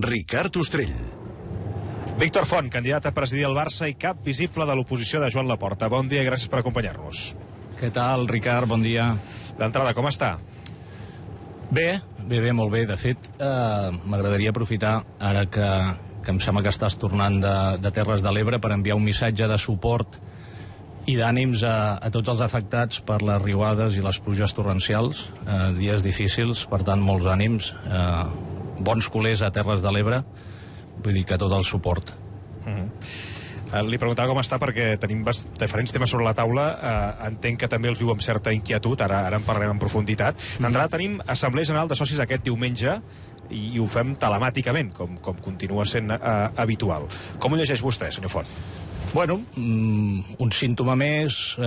Ricard Ostrell. Víctor Font, candidat a presidir el Barça i cap visible de l'oposició de Joan Laporta. Bon dia i gràcies per acompanyar-nos. Què tal, Ricard? Bon dia. D'entrada, com està? Bé, molt bé. De fet, m'agradaria aprofitar, ara que em sembla que estàs tornant de Terres de l'Ebre, per enviar un missatge de suport i d'ànims a tots els afectats per les riuades i les pluges torrencials. Dies difícils, per tant, molts ànims. Bons culers a Terres de l'Ebre. Vull dir que tot el suport. Li preguntava com està perquè tenim diferents temes sobre la taula. Entenc que també els viu amb certa inquietud, ara en parlarem en profunditat. D'entrada tenim Assemblea General de Socis aquest diumenge i ho fem telemàticament, com continua sent habitual. Com ho llegeix vostè, senyor Font? Bueno, un símptoma més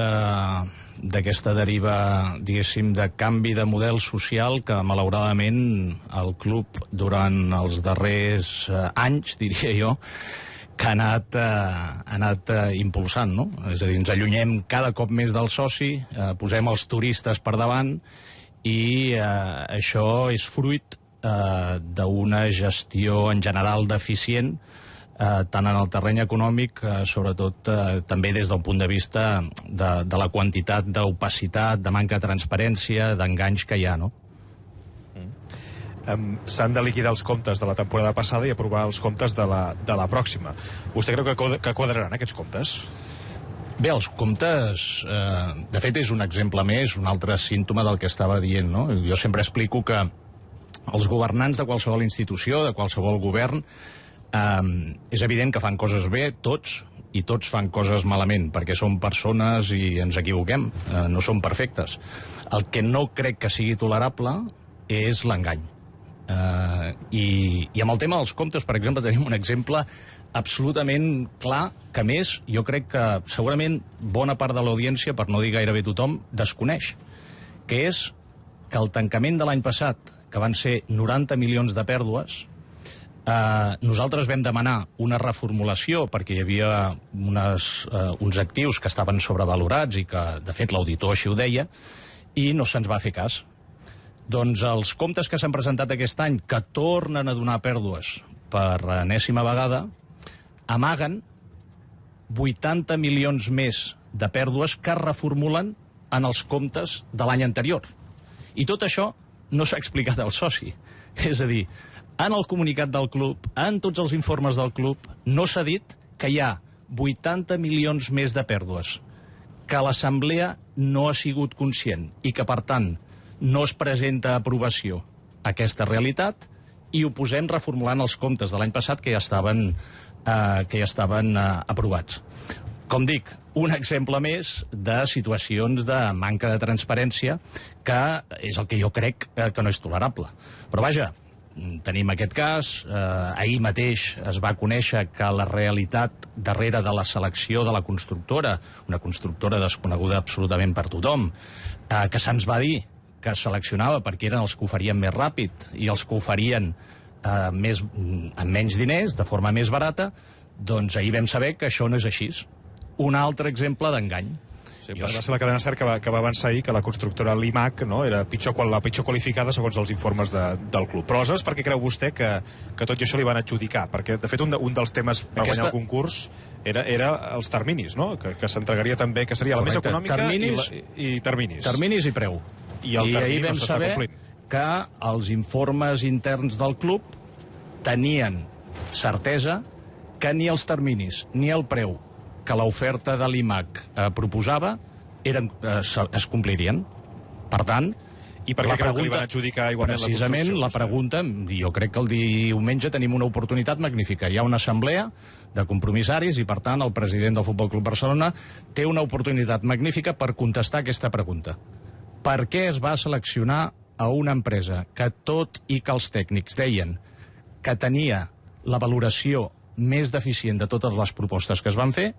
d'aquesta deriva, diguéssim, de canvi de model social que, malauradament, el club durant els darrers anys, diria jo, que ha anat impulsant, no? És a dir, ens allunyem cada cop més del soci, posem els turistes per davant i això és fruit d'una gestió en general deficient, tant en el terreny econòmic, sobretot també des del punt de vista de la quantitat d'opacitat, de manca de transparència, d'enganys que hi ha, no? S'han de liquidar els comptes de la temporada passada i aprovar els comptes de la pròxima. Vostè creu que quadraran aquests comptes? Bé, els comptes, de fet, és un exemple més, un altre símptoma del que estava dient, no? Jo sempre explico que els governants de qualsevol institució, de qualsevol govern, és evident que fan coses bé, tots, i tots fan coses malament, perquè som persones i ens equivoquem, no som perfectes. El que no crec que sigui tolerable és l'engany. I amb el tema dels comptes, per exemple, tenim un exemple absolutament clar, que a més jo crec que segurament bona part de l'audiència, per no dir gairebé tothom, desconeix, que és que el tancament de l'any passat, que van ser 90 milions de pèrdues, nosaltres vam demanar una reformulació perquè hi havia uns actius que estaven sobrevalorats i que, de fet, l'auditor així ho deia, i no se'ns va fer cas. Doncs els comptes que s'han presentat aquest any, que tornen a donar pèrdues per enèsima vegada, amaguen 80 milions més de pèrdues que es reformulen en els comptes de l'any anterior. I tot això no s'ha explicat al soci. És a dir, en el comunicat del club, en tots els informes del club, no s'ha dit que hi ha 80 milions més de pèrdues, que l'Assemblea no ha sigut conscient i que, per tant, no es presenta a aprovació aquesta realitat i ho posem reformulant els comptes de l'any passat que ja estaven aprovats. Com dic, un exemple més de situacions de manca de transparència que és el que jo crec que no és tolerable. Però vaja, tenim aquest cas, ahir mateix es va conèixer que la realitat darrere de la selecció de la constructora, una constructora desconeguda absolutament per tothom, que se'ns va dir que es seleccionava perquè eren els que ho farien més ràpid i els que ho farien amb menys diners, de forma més barata, doncs ahir vam saber que això no és així. Un altre exemple d'engany. Sí, va ser la cadena SER que va avançar ahir que la constructora Limac era la pitjor qualificada segons els informes del club. Però aleshores per què creu vostè que tot i això li van adjudicar? Perquè, de fet, un dels temes per guanyar el concurs era els terminis, no? Que s'entregaria també, que seria la més econòmica i terminis. Terminis i preu. I ahir vam saber que els informes interns del club tenien certesa que ni els terminis ni el preu que l'oferta de l'IMAC proposava es complirien. Per tant, i per què creu que li van adjudicar igualment la construcció? Precisament la pregunta, jo crec que el diumenge tenim una oportunitat magnífica. Hi ha una assemblea de compromissaris i, per tant, el president del Futbol Club Barcelona té una oportunitat magnífica per contestar aquesta pregunta. Per què es va seleccionar a una empresa que, tot i que els tècnics deien que tenia la valoració més deficient de totes les propostes que es van fer,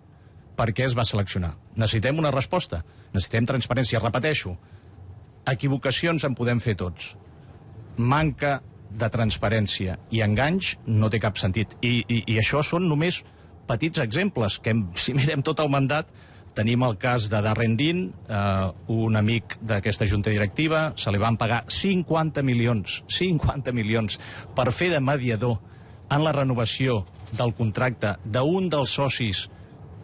per què es va seleccionar? Necessitem una resposta, necessitem transparència. Repeteixo, equivocacions en podem fer tots. Manca de transparència i enganys no té cap sentit. I això són només petits exemples, que si mirem tot el mandat, tenim el cas de Darren Dean, un amic d'aquesta junta directiva, se li van pagar 50 milions per fer de mediador en la renovació del contracte d'un dels socis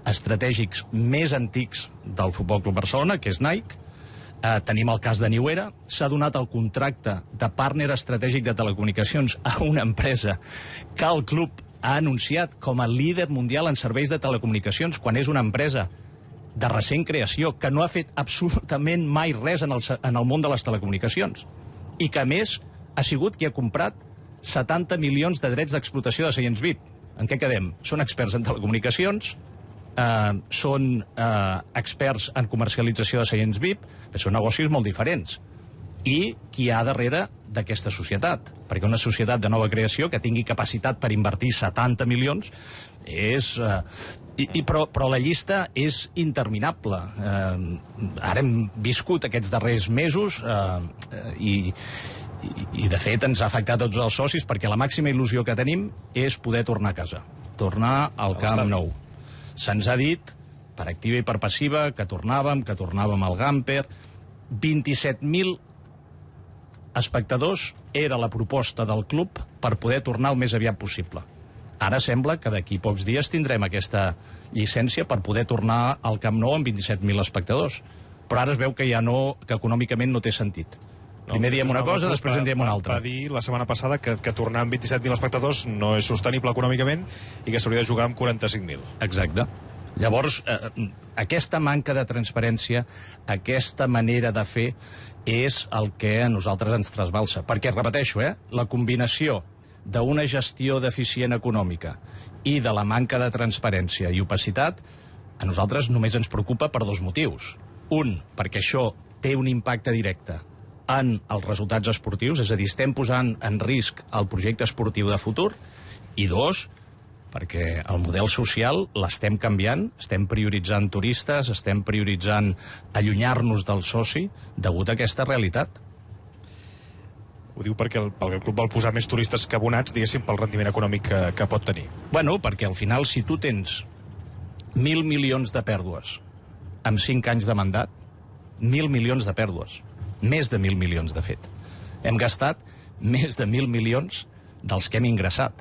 estratègics més antics del Futbol Club Barcelona, que és Nike. Tenim el cas de Niuera. S'ha donat el contracte de partner estratègic de telecomunicacions a una empresa que el club ha anunciat com a líder mundial en serveis de telecomunicacions, quan és una empresa de recent creació, que no ha fet absolutament mai res en el món de les telecomunicacions, i que, a més, ha sigut qui ha comprat 70 milions de drets d'explotació de seients VIP. En què quedem? Són experts en telecomunicacions, són experts en comercialització de seients VIP, però són negocis molt diferents. I qui hi ha darrere d'aquesta societat? Perquè una societat de nova creació que tingui capacitat per invertir 70 milions és... Però la llista és interminable. Ara hem viscut aquests darrers mesos i de fet ens ha afectat tots els socis, perquè la màxima il·lusió que tenim és poder tornar a casa, tornar al Camp Nou. Se'ns ha dit, per activa i per passiva, que tornàvem al Gamper. 27.000 espectadors era la proposta del club per poder tornar el més aviat possible. Ara sembla que d'aquí pocs dies tindrem aquesta llicència per poder tornar al Camp Nou amb 27.000 espectadors. Però ara es veu que ja no, que econòmicament no té sentit. Primer diem una cosa, després en diem una altra. Va dir la setmana passada que tornar amb 27.000 espectadors no és sostenible econòmicament i que s'hauria de jugar amb 45.000. Exacte. Llavors, aquesta manca de transparència, aquesta manera de fer, és el que a nosaltres ens trasbalsa. Perquè, repeteixo, la combinació d'una gestió deficient econòmica i de la manca de transparència i opacitat, a nosaltres només ens preocupa per dos motius. Un, perquè això té un impacte directe en els resultats esportius, és a dir, estem posant en risc el projecte esportiu de futur, i dos, perquè el model social l'estem canviant, estem prioritzant turistes, estem prioritzant allunyar-nos del soci degut a aquesta realitat. Ho diu perquè el club vol posar més turistes que abonats, diguéssim, pel rendiment econòmic que pot tenir. Bueno, perquè al final, si tu tens 1.000 milions de pèrdues amb 5 anys de mandat, 1.000 milions de pèrdues, més de 1.000 milions, de fet. Hem gastat més de 1.000 milions dels que hem ingressat,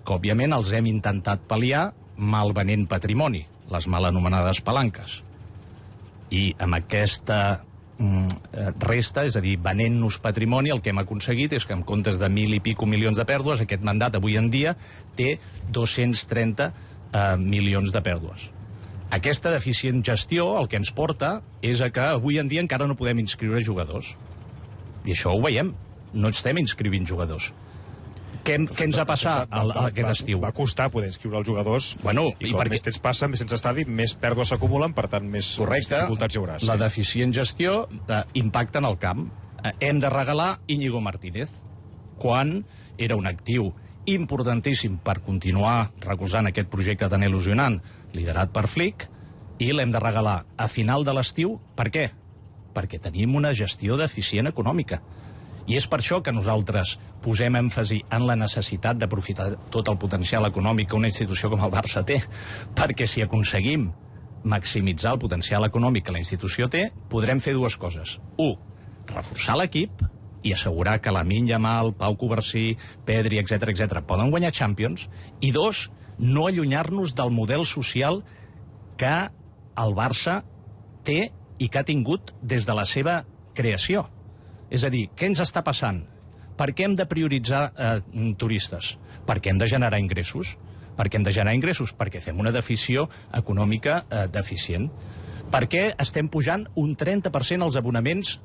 que òbviament els hem intentat pal·liar malvenent patrimoni, les mal anomenades palanques. I amb aquesta resta, és a dir, venent-nos patrimoni, el que hem aconseguit és que en comptes de 1.000 i pico milions de pèrdues, aquest mandat avui en dia té 230 milions de pèrdues. Aquesta deficient gestió el que ens porta és a que avui en dia encara no podem inscriure jugadors. I això ho veiem, no estem inscrivint jugadors. Què ens ha passat aquest estiu? Va costar poder inscriure els jugadors, i com més temps passa, més sense estadi, més pèrdues s'acumulen, per tant, més dificultats hi haurà. La deficient gestió impacta en el camp. Hem de regalar Íñigo Martínez, quan era un actiu importantíssim per continuar recolzant aquest projecte tan il·lusionant, liderat per Flick, i l'hem de regalar a final de l'estiu. Per què? Perquè tenim una gestió deficient econòmica. I és per això que nosaltres posem èmfasi en la necessitat d'aprofitar tot el potencial econòmic que una institució com el Barça té, perquè si aconseguim maximitzar el potencial econòmic que la institució té, podrem fer dues coses. 1. Reforçar l'equip i assegurar que Lamine Yamal, Pau Covarsí, Pedri, etc poden guanyar Champions. I 2. No allunyar-nos del model social que el Barça té i que ha tingut des de la seva creació. És a dir, què ens està passant? Per què hem de prioritzar turistes? Perquè hem de generar ingressos. Per què hem de generar ingressos? Perquè fem una deficient econòmica deficient. Per què estem pujant un 30% els abonaments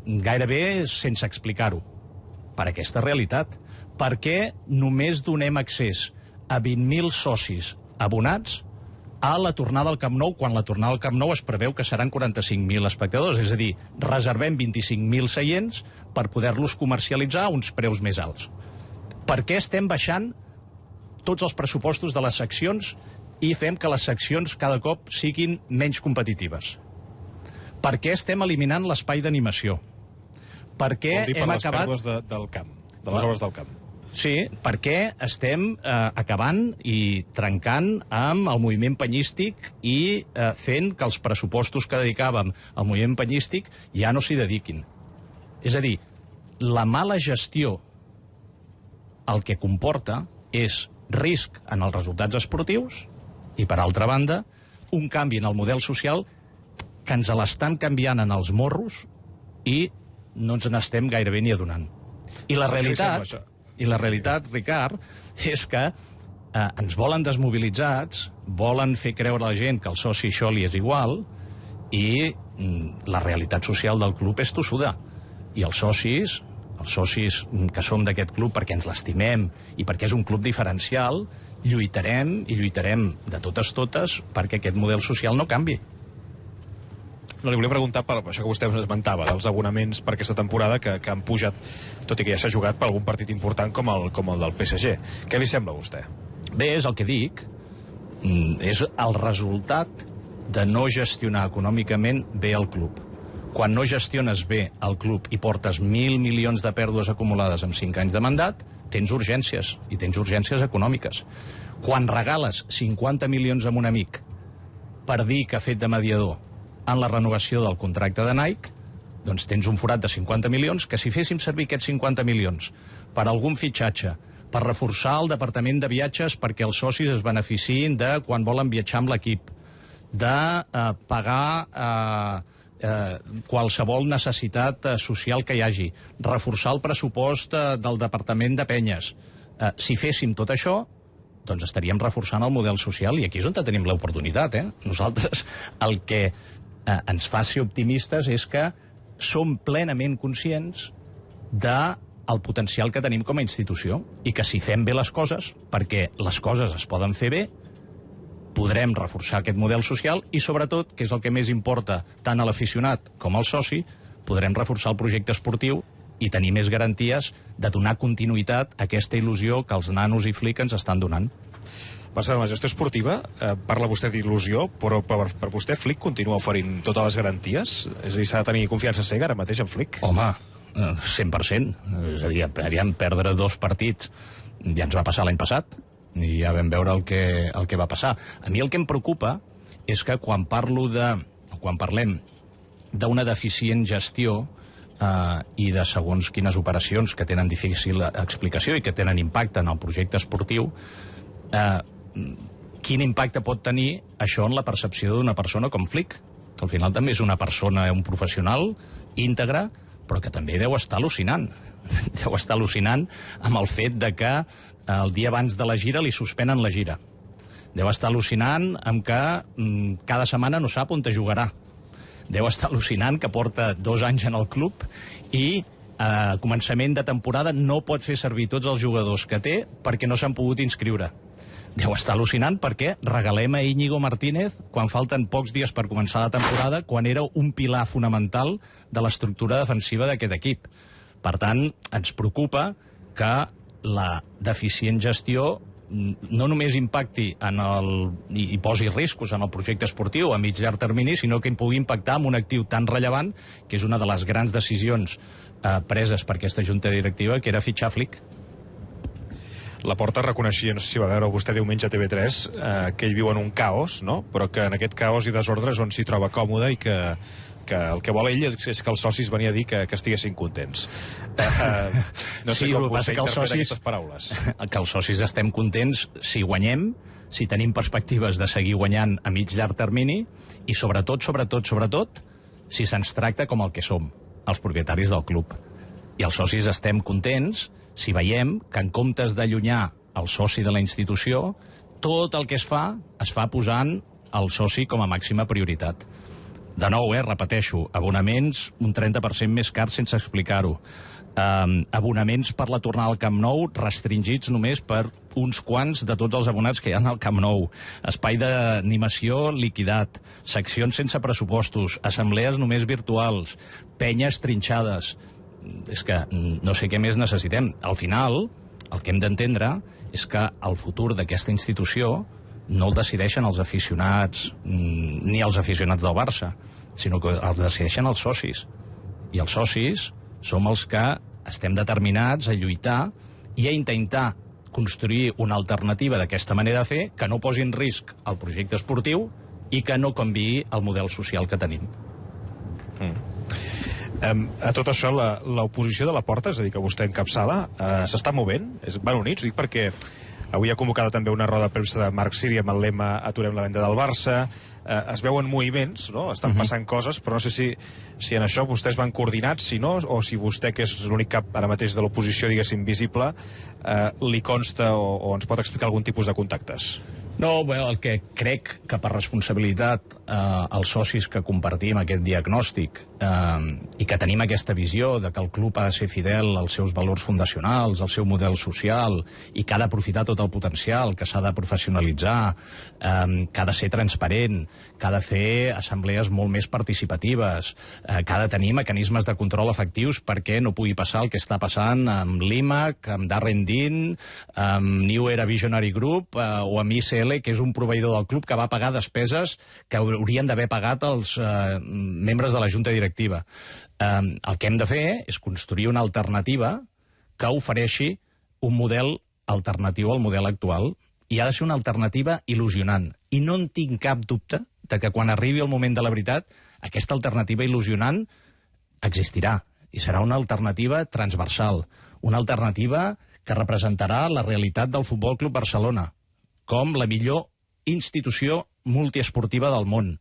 gairebé sense explicar-ho? Per aquesta realitat. Per què només donem accés a 20.000 socis abonats a la tornada al Camp Nou, quan la tornada al Camp Nou es preveu que seran 45.000 espectadors? És a dir, reservem 25.000 seients per poder-los comercialitzar a uns preus més alts. Per què estem baixant tots els pressupostos de les seccions i fem que les seccions cada cop siguin menys competitives? Per què estem eliminant l'espai d'animació? Per què hem acabat... Vol dir per les pèrdues del camp, de les obres del camp. Sí, perquè estem acabant i trencant amb el moviment penyístic i fent que els pressupostos que dedicàvem al moviment penyístic ja no s'hi dediquin. És a dir, la mala gestió el que comporta és risc en els resultats esportius i, per altra banda, un canvi en el model social que ens l'estan canviant en els morros i no ens n'estem gairebé ni adonant. I la realitat, Ricard, és que ens volen desmobilitzats, volen fer creure a la gent que el soci això li és igual i la realitat social del club és tossuda. I els socis que som d'aquest club perquè ens l'estimem i perquè és un club diferencial, lluitarem de totes perquè aquest model social no canvi. No, li volia preguntar per això que vostè esmentava, dels abonaments per aquesta temporada que han pujat, tot i que ja s'ha jugat per algun partit important com el del PSG. Què li sembla a vostè? Bé, és el que dic. És el resultat de no gestionar econòmicament bé el club. Quan no gestiones bé el club i portes 1.000 milions de pèrdues acumulades en 5 anys de mandat, tens urgències, i tens urgències econòmiques. Quan regales 50 milions a un amic per dir que ha fet de mediador en la renovació del contracte de Nike, doncs tens un forat de 50 milions que si féssim servir aquests 50 milions per algun fitxatge, per reforçar el departament de viatges perquè els socis es beneficiïn de quan volen viatjar amb l'equip, de pagar qualsevol necessitat social que hi hagi, reforçar el pressupost del departament de penyes. Si féssim tot això, doncs estaríem reforçant el model social i aquí és on tenim l'oportunitat. Nosaltres el que ens fa ser optimistes és que som plenament conscients del potencial que tenim com a institució i que si fem bé les coses, perquè les coses es poden fer bé, podrem reforçar aquest model social i, sobretot, que és el que més importa tant a l'aficionat com al soci, podrem reforçar el projecte esportiu i tenir més garanties de donar continuïtat a aquesta il·lusió que els nanos i Flick ens estan donant. Per cert, la gestió esportiva, parla vostè d'il·lusió, però per vostè Flick continua oferint totes les garanties? És a dir, s'ha de tenir confiança cega ara mateix en Flick? Home, 100%. És a dir, aviam, perdre 2 partits ja ens va passar l'any passat i ja vam veure el que va passar. A mi el que em preocupa és que quan parlem d'una deficient gestió i de segons quines operacions que tenen difícil explicació i que tenen impacte en el projecte esportiu, quin impacte pot tenir això en la percepció d'una persona com Flick, que al final també és una persona, un professional íntegre, però que també deu estar al·lucinant. Deu estar al·lucinant amb el fet de que el dia abans de la gira li suspenen la gira. Deu estar al·lucinant amb que cada setmana no sap on te jugarà. Deu estar al·lucinant que porta 2 anys en el club i a començament de temporada no pot fer servir tots els jugadors que té perquè no s'han pogut inscriure. Deu estar al·lucinant perquè regalem a Íñigo Martínez quan falten pocs dies per començar la temporada, quan era un pilar fonamental de l'estructura defensiva d'aquest equip. Per tant, ens preocupa que la deficient gestió no només impacti i posi riscos en el projecte esportiu a mig llarg termini, sinó que pugui impactar en un actiu tan rellevant, que és una de les grans decisions preses per aquesta junta directiva, que era fitxar Flick. Laporta reconeixia, no sé si va veure vostè diumenge a TV3, que ell viu en un caos, no? Però que en aquest caos i desordre és on s'hi troba còmode i que el que vol ell és que els socis venia a dir que estiguessin contents. No sé com vostè interpreta aquestes paraules. Que els socis estem contents si guanyem, si tenim perspectives de seguir guanyant a mig llarg termini i sobretot, si se'ns tracta com el que som, els propietaris del club. I els socis estem contents si veiem que en comptes d'allunyar el soci de la institució, tot el que es fa posant el soci com a màxima prioritat. De nou, repeteixo, abonaments un 30% més cars sense explicar-ho. Abonaments per la tornada al Camp Nou restringits només per uns quants de tots els abonats que hi ha al Camp Nou. Espai d'animació liquidat, seccions sense pressupostos, assemblees només virtuals, penyes trinxades. És que no sé què més necessitem. Al final, el que hem d'entendre és que el futur d'aquesta institució no el decideixen els aficionats ni els aficionats del Barça, sinó que el decideixen els socis. I els socis som els que estem determinats a lluitar i a intentar construir una alternativa d'aquesta manera de fer que no posi en risc el projecte esportiu i que no canviï el model social que tenim. A tot això, l'oposició de Laporta, és a dir, que vostè encapçala, s'està movent? Van units? Dic perquè Avui ha convocada també una roda de premsa de Marc Siri amb el lema "Aturem la venda del Barça". Es veuen moviments, no? Estan passant coses, però no sé si en això vostès van coordinats, si no, o si vostè, que és l'únic cap ara mateix de l'oposició, diguéssim, visible, li consta o ens pot explicar algun tipus de contactes. No, bueno, el que crec que per responsabilitat els socis que compartim aquest diagnòstic i que tenim aquesta visió de que el club ha de ser fidel als seus valors fundacionals, al seu model social i que ha d'aprofitar tot el potencial, que s'ha de professionalitzar, que ha de ser transparent, que ha de fer assemblees molt més participatives, que ha de tenir mecanismes de control efectius perquè no pugui passar el que està passant amb l'IMAC, amb Darren Dean, amb New Era Visionary Group o amb ICL, que és un proveïdor del club que va pagar despeses que haurien d'haver pagat els membres de la Junta Directiva. El que hem de fer és construir una alternativa que ofereixi un model alternatiu al model actual, i ha de ser una alternativa il·lusionant. I no en tinc cap dubte de que quan arribi el moment de la veritat, aquesta alternativa il·lusionant existirà, i serà una alternativa transversal, una alternativa que representarà la realitat del Futbol Club Barcelona com la millor institució multiesportiva del món.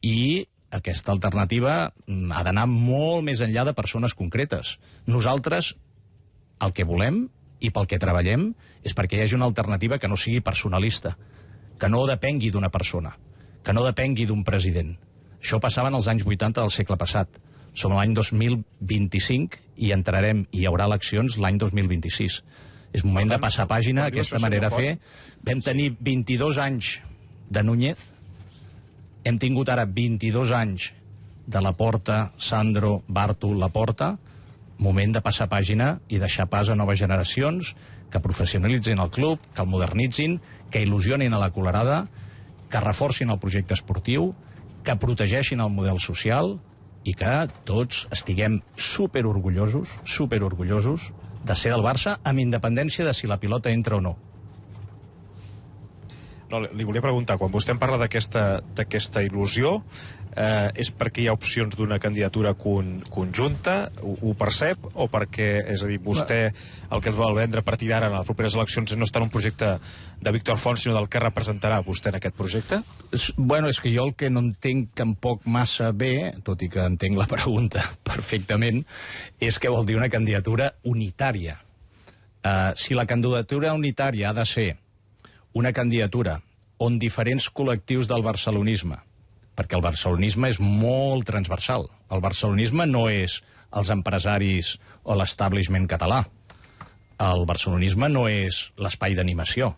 I aquesta alternativa ha d'anar molt més enllà de persones concretes. Nosaltres el que volem i pel que treballem és perquè hi hagi una alternativa que no sigui personalista, que no depengui d'una persona, que no depengui d'un president. Això passava en els anys 80 del segle passat. Som l'any 2025 i entrarem, i hi haurà eleccions l'any 2026. És moment de passar pàgina, aquesta manera de fer. Vam tenir 22 anys de Núñez, hem tingut ara 22 anys de Laporta, Sandro, Bartu, Laporta. Moment de passar pàgina i deixar pas a noves generacions que professionalitzin el club, que el modernitzin, que il·lusionin a la colorada, que reforcin el projecte esportiu, que protegeixin el model social i que tots estiguem superorgullosos de ser del Barça, amb independència de si la pilota entra o no. No, li volia preguntar, quan vostè em parla d'aquesta il·lusió, és perquè hi ha opcions d'una candidatura conjunta, ho percep, o perquè, és a dir, vostè el que es vol vendre a partir d'ara en les properes eleccions no està en un projecte de Víctor Font, sinó del que representarà vostè en aquest projecte? Bueno, és que jo el que no entenc tampoc massa bé, tot i que entenc la pregunta perfectament, és què vol dir una candidatura unitària. Si la candidatura unitària ha de ser una candidatura on diferents col·lectius del barcelonisme, perquè el barcelonisme és molt transversal. El barcelonisme no és els empresaris o l'establishment català. El barcelonisme no és l'espai d'animació.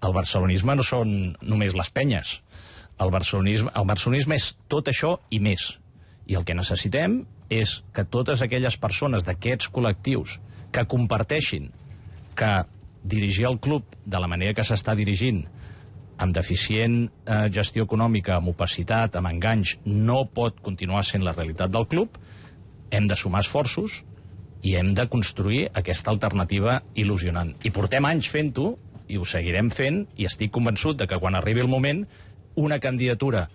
El barcelonisme no són només les penyes. El barcelonisme és tot això i més. I el que necessitem és que totes aquelles persones d'aquests col·lectius que comparteixin que dirigir el club de la manera que s'està dirigint, amb deficient gestió econòmica, amb opacitat, amb enganys, no pot continuar sent la realitat del club, hem de sumar esforços i hem de construir aquesta alternativa il·lusionant. I portem anys fent-ho, i ho seguirem fent, i estic convençut de que quan arribi el moment, una candidatura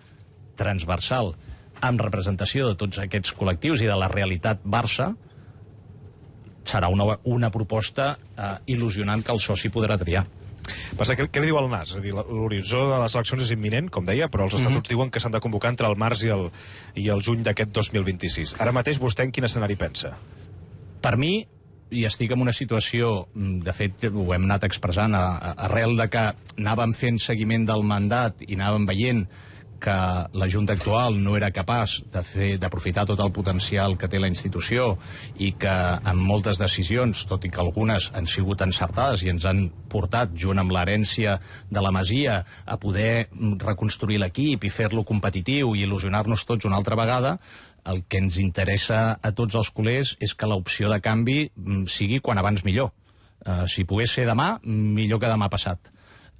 transversal amb representació de tots aquests col·lectius i de la realitat Barça serà una proposta il·lusionant que el soci podrà triar. Passa, què li diu el NAS? És a dir, l'horitzó de les eleccions és imminent, com deia, però els estatuts diuen que s'han de convocar entre el març i el juny d'aquest 2026. Ara mateix vostè en quin escenari pensa? Per mi, i estic en una situació, de fet ho hem anat expressant arrel de que anàvem fent seguiment del mandat i anàvem veient que la Junta actual no era capaç d'aprofitar tot el potencial que té la institució i que amb moltes decisions, tot i que algunes han sigut encertades i ens han portat, junt amb l'herència de la Masia, a poder reconstruir l'equip i fer-lo competitiu i il·lusionar-nos tots una altra vegada, el que ens interessa a tots els culers és que l'opció de canvi sigui quan abans millor. Si pogués ser demà, millor que demà passat.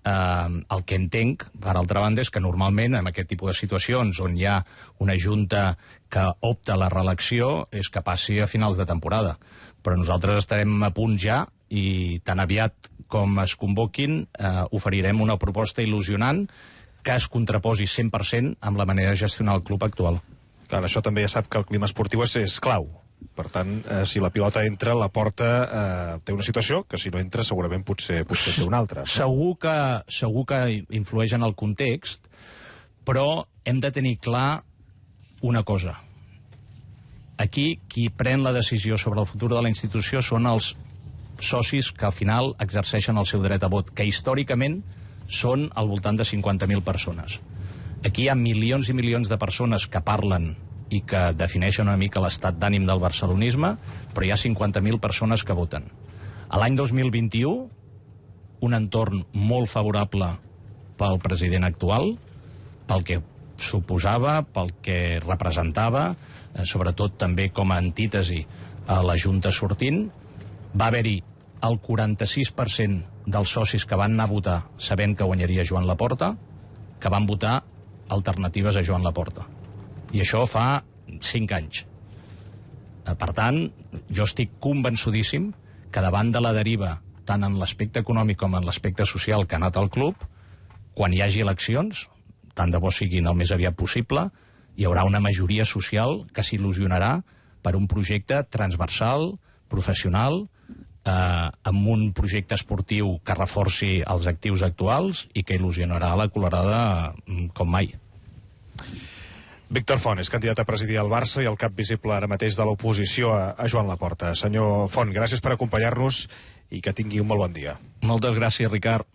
El que entenc, per altra banda, és que normalment en aquest tipus de situacions on hi ha una junta que opta a la reelecció és que passi a finals de temporada. Però nosaltres estarem a punt ja i tan aviat com es convoquin oferirem una proposta il·lusionant que es contraposi 100% amb la manera de gestionar el club actual. Clar, això també ja sap que el clima esportiu és clau. Per tant, si la pilota entra, la porta té una situació que si no entra segurament potser té una altra. Segur que influeix en el context, però hem de tenir clar una cosa. Aquí qui pren la decisió sobre el futur de la institució són els socis que al final exerceixen el seu dret a vot, que històricament són al voltant de 50.000 persones. Aquí hi ha milions i milions de persones que parlen i que defineixen una mica l'estat d'ànim del barcelonisme, però hi ha 50.000 persones que voten. A l'any 2021, un entorn molt favorable pel president actual, pel que suposava, pel que representava, sobretot també com a antítesi a la Junta sortint, va haver-hi el 46% dels socis que van anar a votar sabent que guanyaria Joan Laporta, que van votar alternatives a Joan Laporta. I això fa 5 anys. Per tant, jo estic convençudíssim que davant de la deriva, tant en l'aspecte econòmic com en l'aspecte social que ha anat al club, quan hi hagi eleccions, tant de bo siguin el més aviat possible, hi haurà una majoria social que s'il·lusionarà per un projecte transversal, professional, amb un projecte esportiu que reforci els actius actuals i que il·lusionarà la colorada com mai. Víctor Font és candidat a presidir el Barça i el cap visible ara mateix de l'oposició a Joan Laporta. Senyor Font, gràcies per acompanyar-nos i que tingui un molt bon dia. Moltes gràcies, Ricard.